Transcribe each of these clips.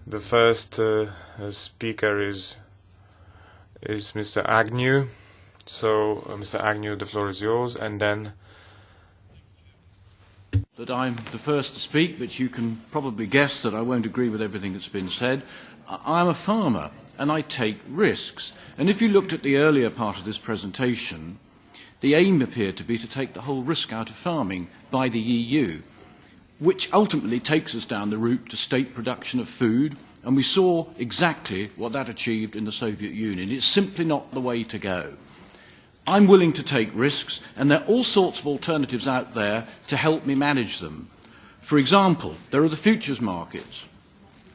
The first speaker is Mr. Agnew. So, Mr. Agnew, the floor is yours, and then... That I'm the first to speak, but you can probably guess that I won't agree with everything that's been said. I'm a farmer, and I take risks. And if you looked at the earlier part of this presentation, the aim appeared to be to take the whole risk out of farming by the EU, which ultimately takes us down the route to state production of food, and we saw exactly what that achieved in the Soviet Union. It's simply not the way to go. I'm willing to take risks, and there are all sorts of alternatives out there to help me manage them. For example, there are the futures markets,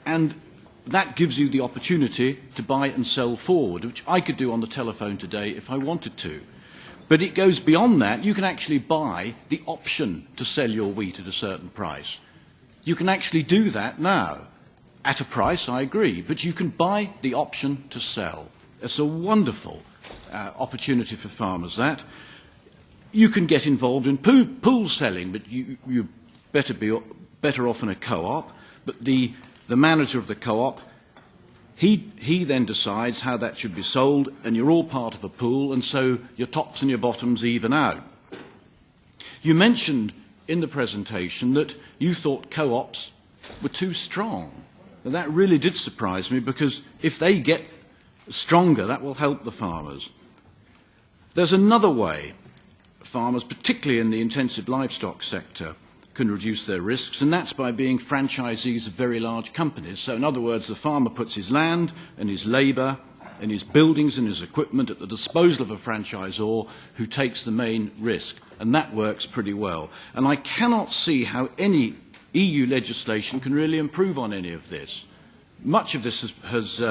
and that gives you the opportunity to buy and sell forward, which I could do on the telephone today if I wanted to. But it goes beyond that. You can actually buy the option to sell your wheat at a certain price. You can actually do that now. At a price, I agree, but you can buy the option to sell. It's a wonderful opportunity for farmers, that. You can get involved in pool selling, but you're better off in a co-op. But the manager of the co-op, he then decides how that should be sold, and you're all part of a pool, and so your tops and your bottoms even out. You mentioned in the presentation that you thought co-ops were too strong. And that really did surprise me, because if they get stronger, that will help the farmers. There's another way farmers, particularly in the intensive livestock sector, can reduce their risks, and that's by being franchisees of very large companies. So in other words, the farmer puts his land and his labour and his buildings and his equipment at the disposal of a franchisor who takes the main risk, and that works pretty well. And I cannot see how any EU legislation can really improve on any of this. Much of this has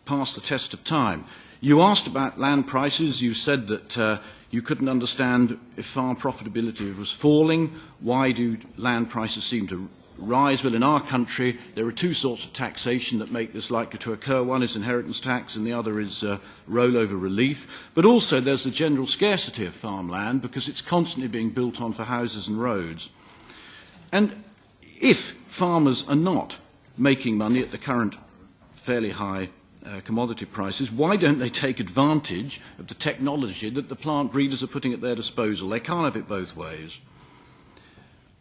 passed the test of time. You asked about land prices. You said that you couldn't understand if farm profitability was falling. Why do land prices seem to rise? Well, in our country, there are two sorts of taxation that make this likely to occur. One is inheritance tax, and the other is rollover relief. But also there's the general scarcity of farmland, because it's constantly being built on for houses and roads. And if farmers are not making money at the current fairly high commodity prices, why don't they take advantage of the technology that the plant breeders are putting at their disposal? They can't have it both ways.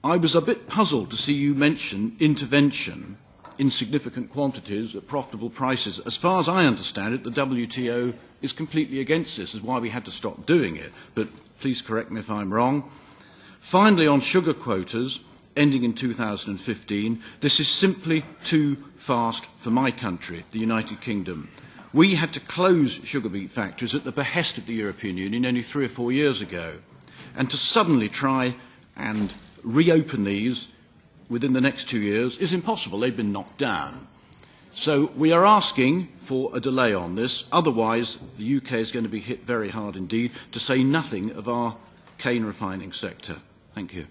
I was a bit puzzled to see you mention intervention in significant quantities at profitable prices. As far as I understand it, the WTO is completely against this. This is why we had to stop doing it. But please correct me if I'm wrong. Finally, on sugar quotas, ending in 2015, this is simply too fast for my country, the United Kingdom. We had to close sugar beet factories at the behest of the European Union only 3 or 4 years ago. And to suddenly try and reopen these within the next 2 years is impossible. They've been knocked down. So we are asking for a delay on this. Otherwise, the UK is going to be hit very hard indeed, to say nothing of our cane refining sector. Thank you.